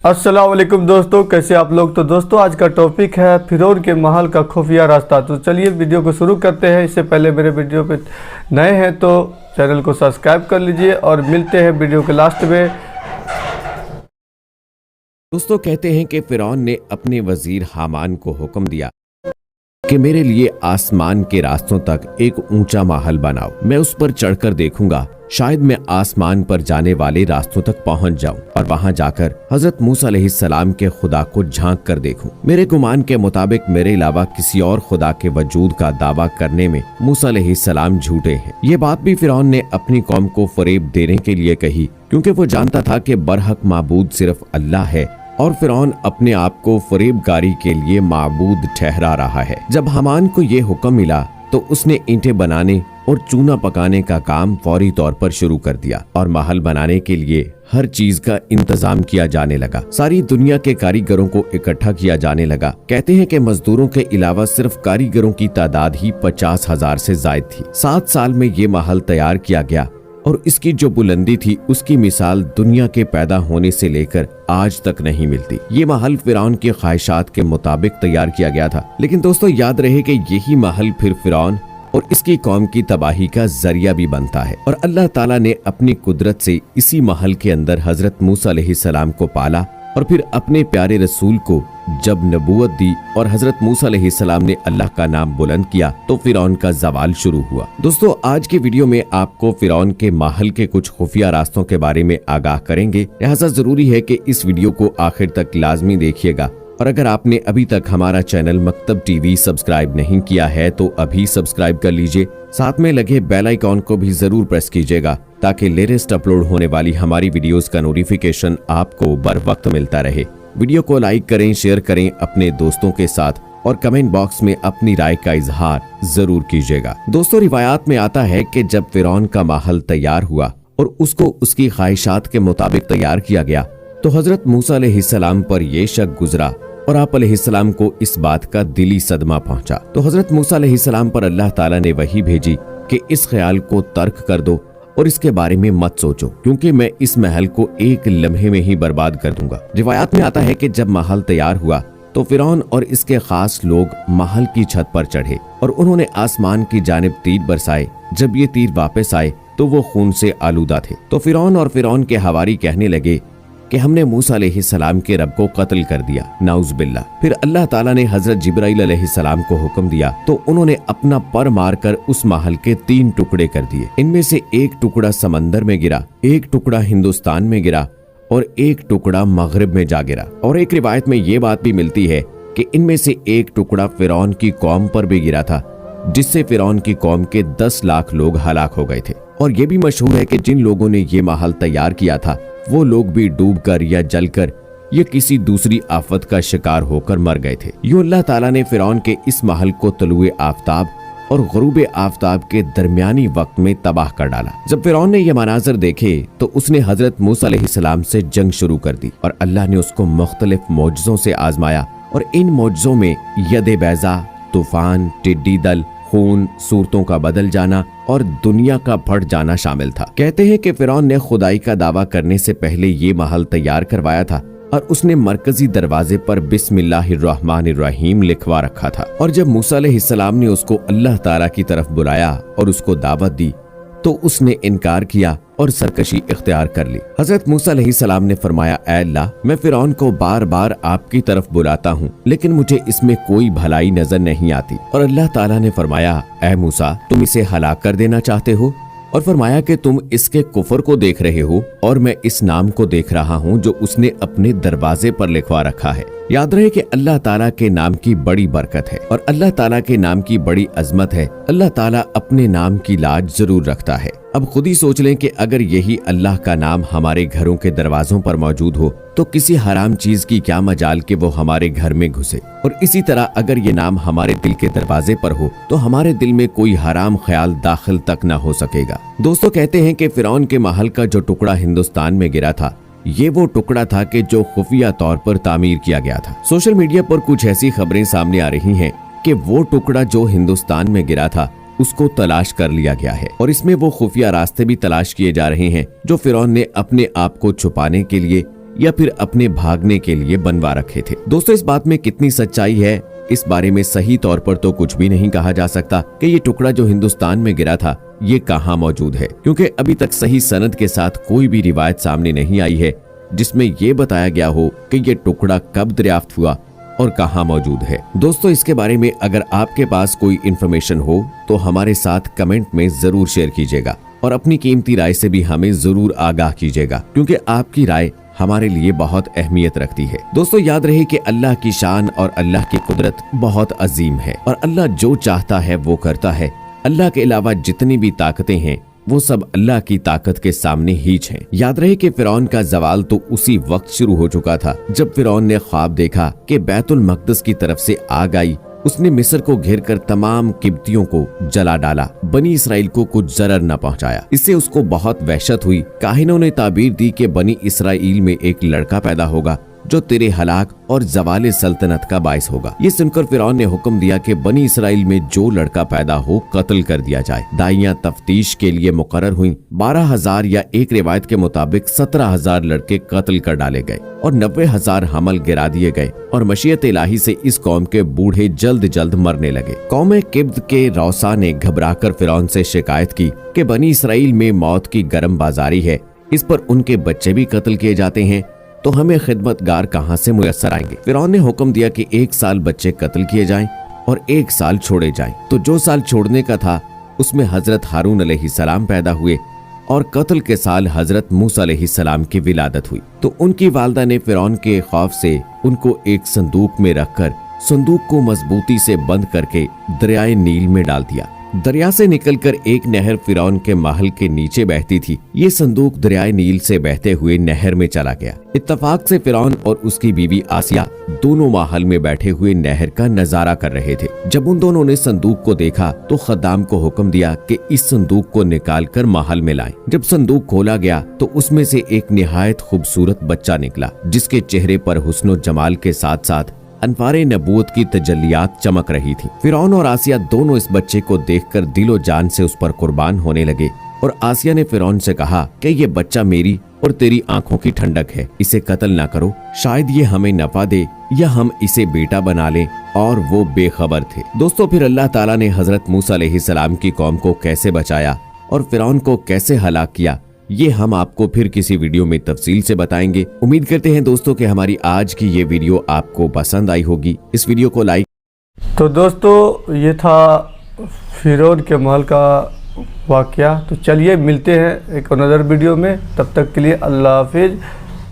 अस्सलाम वालेकुम दोस्तों, कैसे आप लोग। तो दोस्तों आज का टॉपिक है फिरौन के महल का खुफिया रास्ता। तो चलिए वीडियो को शुरू करते हैं। इससे पहले मेरे वीडियो पे नए हैं तो चैनल को सब्सक्राइब कर लीजिए और मिलते हैं वीडियो के लास्ट में। दोस्तों कहते हैं कि फिरौन ने अपने वजीर हामान को हुक्म दिया कि मेरे लिए आसमान के रास्तों तक एक ऊंचा महल बनाओ। मैं उस पर चढ़कर देखूंगा, शायद मैं आसमान पर जाने वाले रास्तों तक पहुंच जाऊं और वहां जाकर हजरत मूसा अलैहिस्सलाम के खुदा को झांक कर देखूं। मेरे गुमान के मुताबिक मेरे अलावा किसी और खुदा के वजूद का दावा करने में मूसा अलैहिस्सलाम झूठे हैं। ये बात भी फिरौन ने अपनी कौम को फरेब देने के लिए कही, क्योंकि वो जानता था कि बरहक माबूद सिर्फ अल्लाह है और फिरौन अपने आप को फरेबकारी के लिए माबूद ठहरा रहा है। जब हामान को ये हुक्म मिला तो उसने ईंटें बनाने और चूना पकाने का काम फौरी तौर पर शुरू कर दिया और महल बनाने के लिए हर चीज का इंतजाम किया जाने लगा। सारी दुनिया के कारीगरों को इकट्ठा किया जाने लगा। कहते हैं कि मजदूरों के अलावा सिर्फ कारीगरों की तादाद ही 50,000 से ज्यादा थी। 7 साल में ये महल तैयार किया गया और इसकी जो बुलंदी थी उसकी मिसाल दुनिया के पैदा होने से लेकर आज तक नहीं मिलती। ये महल फिरौन की ख्वाहिशात के मुताबिक तैयार किया गया था, लेकिन दोस्तों याद रहे कि यही महल फिर फिरौन और इसकी कौम की तबाही का जरिया भी बनता है। और अल्लाह ताला ने अपनी कुदरत से इसी महल के अंदर हजरत मूसा अलैहिस्सलाम को पाला और फिर अपने प्यारे रसूल को जब नबूवत दी और हजरत मूसा अलैहिस्सलाम ने अल्लाह का नाम बुलंद किया तो फिरौन का जवाल शुरू हुआ। दोस्तों आज की वीडियो में आपको फिरौन के महल के कुछ खुफिया रास्तों के बारे में आगाह करेंगे, लिहाजा जरूरी है कि इस वीडियो को आखिर तक लाजमी देखिएगा। और अगर आपने अभी तक हमारा चैनल मकतब टीवी सब्सक्राइब नहीं किया है तो अभी सब्सक्राइब कर लीजिए, साथ में लगे बेल आइकॉन को भी जरूर प्रेस कीजिएगा ताकि लेटेस्ट अपलोड होने वाली हमारी वीडियोस का नोटिफिकेशन आपको बर वक्त मिलता रहे। वीडियो को लाइक करें, शेयर करें अपने दोस्तों के साथ और कमेंट बॉक्स में अपनी राय का इजहार जरूर कीजिएगा। दोस्तों रिवायात में आता है कि जब फिरौन का महल तैयार हुआ और उसको उसकी ख्वाहिशात के मुताबिक तैयार किया गया तो हजरत मूसा अलैहिस्सलाम पर यह शक गुजरा और आप अलैहिस्सलाम को इस बात का दिली सदमा पहुंचा। तो हजरत मूसा अलैहिस्सलाम पर अल्लाह ताला ने वही भेजी कि इस ख्याल को तर्क कर दो और इसके बारे में मत सोचो, क्योंकि मैं इस महल को एक लम्हे में ही बर्बाद कर दूंगा। रिवायात में आता है कि जब महल तैयार हुआ तो फिरौन और इसके खास लोग महल की छत पर चढ़े और उन्होंने आसमान की जानिब तीर बरसाए। जब ये तीर वापस आए तो वो खून से आलूदा थे। तो फिरौन और फिरौन के हवारी कहने लगे कि हमने मूसा अलैहिस्सलाम के रब को कत्ल कर दिया, नाउज़ बिल्लाह। फिर अल्लाह ताला ने हजरत जिब्राइल अलैहिस्सलाम को हुक्म दिया तो उन्होंने अपना पर मारकर उस महल के 3 टुकड़े कर दिए। इनमें से एक टुकड़ा समंदर में गिरा, एक टुकड़ा हिंदुस्तान में गिरा और एक टुकड़ा मगरिब में जा गिरा। और एक रिवायत में ये बात भी मिलती है कि इनमें से एक टुकड़ा फिरौन की कौम पर भी गिरा था, जिससे फिरौन की कौम के 10 लाख लोग हलाक हो गए थे। और ये भी मशहूर है कि जिन लोगों ने ये महल तैयार किया था वो लोग भी डूबकर या जलकर या किसी दूसरी आफत का शिकार होकर मर गए थे। यूं अल्लाह ताला ने फिरौन के इस महल को तलुए आफताब और गुरूबे आफताब के दरमियानी वक्त में तबाह कर डाला। जब फिरौन ने यह मनाजर देखे तो उसने हजरत मूसा अलैहिस्सलाम से जंग शुरू कर दी और अल्लाह ने उसको मुख्तलिफ मौजज़ों से आजमाया और इन मौजज़ों में यद बैजा, तूफान, टिड्डी दल, खून, सूरतों का बदल जाना और दुनिया का फट जाना शामिल था। कहते हैं कि फिरौन ने खुदाई का दावा करने से पहले ये महल तैयार करवाया था और उसने मरकजी दरवाजे पर बिस्मिल्लाहिर्रहमानिर्रहीम लिखवा रखा था। और जब मूसा अलैहिस्सलाम ने उसको अल्लाह ताला की तरफ बुलाया और उसको दावत दी तो उसने इनकार किया और सरकशी इख्तियार कर ली। हजरत मूसा अलैहिस्सलाम ने फरमाया, ऐ अल्लाह, मैं फिरौन को बार बार आपकी तरफ बुलाता हूँ लेकिन मुझे इसमें कोई भलाई नजर नहीं आती। और अल्लाह ताला ने फरमाया, ऐ मूसा, तुम इसे हलाक कर देना चाहते हो? और फरमाया कि तुम इसके कुफर को देख रहे हो और मैं इस नाम को देख रहा हूँ जो उसने अपने दरवाजे पर लिखवा रखा है। याद रहे कि अल्लाह ताला के नाम की बड़ी बरकत है और अल्लाह ताला के नाम की बड़ी अजमत है। अल्लाह ताला अपने नाम की लाज जरूर रखता है। अब खुद ही सोच लें कि अगर यही अल्लाह का नाम हमारे घरों के दरवाजों पर मौजूद हो तो किसी हराम चीज की क्या मजाल कि वो हमारे घर में घुसे। और इसी तरह अगर ये नाम हमारे दिल के दरवाजे पर हो तो हमारे दिल में कोई हराम ख्याल दाखिल तक न हो सकेगा। दोस्तों कहते हैं कि फिरौन के महल का जो टुकड़ा हिंदुस्तान में गिरा था ये वो टुकड़ा था कि जो खुफिया तौर पर तामीर किया गया था। सोशल मीडिया पर कुछ ऐसी खबरें सामने आ रही हैं कि वो टुकड़ा जो हिंदुस्तान में गिरा था उसको तलाश कर लिया गया है और इसमें वो खुफिया रास्ते भी तलाश किए जा रहे हैं जो फिरौन ने अपने आप को छुपाने के लिए या फिर अपने भागने के लिए बनवा रखे थे। दोस्तों, इस बात में कितनी सच्चाई है इस बारे में सही तौर पर तो कुछ भी नहीं कहा जा सकता कि ये टुकड़ा जो हिंदुस्तान में गिरा था ये कहाँ मौजूद है, क्योंकि अभी तक सही सनद के साथ कोई भी रिवायत सामने नहीं आई है जिसमें ये बताया गया हो कि ये टुकड़ा कब दरियाफ्त हुआ और कहाँ मौजूद है। दोस्तों, इसके बारे में अगर आपके पास कोई इन्फॉर्मेशन हो तो हमारे साथ कमेंट में जरूर शेयर कीजिएगा और अपनी कीमती राय से भी हमें जरूर आगाह कीजिएगा, क्योंकि आपकी राय हमारे लिए बहुत अहमियत रखती है। दोस्तों, याद रहे कि अल्लाह की शान और अल्लाह की कुदरत बहुत अजीम है और अल्लाह जो चाहता है वो करता है। अल्लाह के अलावा जितनी भी ताकतें हैं वो सब अल्लाह की ताकत के सामने हीच हैं। याद रहे कि फिरौन का जवाल तो उसी वक्त शुरू हो चुका था जब फिरौन ने ख्वाब देखा कि बैतुल मक़दस की तरफ से आग आई। उसने मिस्र को घेर कर तमाम किब्तियों को जला डाला, बनी इसराइल को कुछ जरर न पहुंचाया। इससे उसको बहुत वहशत हुई। काहिनों ने ताबीर दी कि बनी इसराइल में एक लड़का पैदा होगा जो तेरे हलाक और जवाले सल्तनत का बाइस होगा। ये सुनकर फिरौन ने हुक्म दिया कि बनी इसराइल में जो लड़का पैदा हो कत्ल कर दिया जाए। दाइयां तफ्तीश के लिए मुकर्रर हुई। 12,000 या एक रिवायत के मुताबिक 17,000 लड़के कत्ल कर डाले गए और 90,000 हमल गिरा दिए गए और मशीयत इलाही से इस कौम के बूढ़े जल्द जल्द मरने लगे। कौम किब्त के रौसा ने घबराकर फिरौन से शिकायत की कि बनी इसराइल में मौत की गर्म बाजारी है, इस पर उनके बच्चे भी कत्ल किए जाते हैं, तो हमें खिदमतगार कहां से मुयस्सर आएंगे। फिरौन ने हुक्म दिया कि 1 साल बच्चे कत्ल किए जाएं और 1 साल छोड़े जाएं। तो जो साल छोड़ने का था उसमें हजरत हारून अलैहिस्सलाम पैदा हुए और कत्ल के साल हजरत मूसा अलैहिस्सलाम की विलादत हुई। तो उनकी वालदा ने फिरौन के खौफ से उनको एक संदूक में रखकर संदूक को मजबूती से बंद करके दरियाए नील में डाल दिया। दरिया से निकलकर एक नहर फिरौन के महल के नीचे बहती थी। ये संदूक दरियाए नील से बहते हुए नहर में चला गया। इत्तफाक से फिरौन और उसकी बीवी आसिया दोनों महल में बैठे हुए नहर का नजारा कर रहे थे। जब उन दोनों ने संदूक को देखा तो खद्दाम को हुक्म दिया कि इस संदूक को निकाल कर महल में लाएं। जब संदूक खोला गया तो उसमें से एक निहायत खूबसूरत बच्चा निकला, जिसके चेहरे पर हुस्न और जमाल के साथ साथ अनवारे नबूवत की तजल्लियात चमक रही थी। फिरौन और आसिया दोनों इस बच्चे को देखकर दिलो जान से उस पर कुर्बान होने लगे और आसिया ने फिरौन से कहा कि ये बच्चा मेरी और तेरी आंखों की ठंडक है, इसे कत्ल ना करो, शायद ये हमें नफा दे या हम इसे बेटा बना लें। और वो बेखबर थे। दोस्तों, फिर अल्लाह ताला ने हजरत मूसा अलैहिस्सलाम की कौम को कैसे बचाया और फिरौन को कैसे हलाक किया, ये हम आपको फिर किसी वीडियो में तफसील से बताएंगे। उम्मीद करते हैं दोस्तों कि हमारी आज की ये वीडियो आपको पसंद आई होगी। इस वीडियो को लाइक। तो दोस्तों, ये था फिरौन के महल का वाकया। तो चलिए मिलते हैं एक अनदर वीडियो में, तब तक के लिए अल्लाह हाफिज।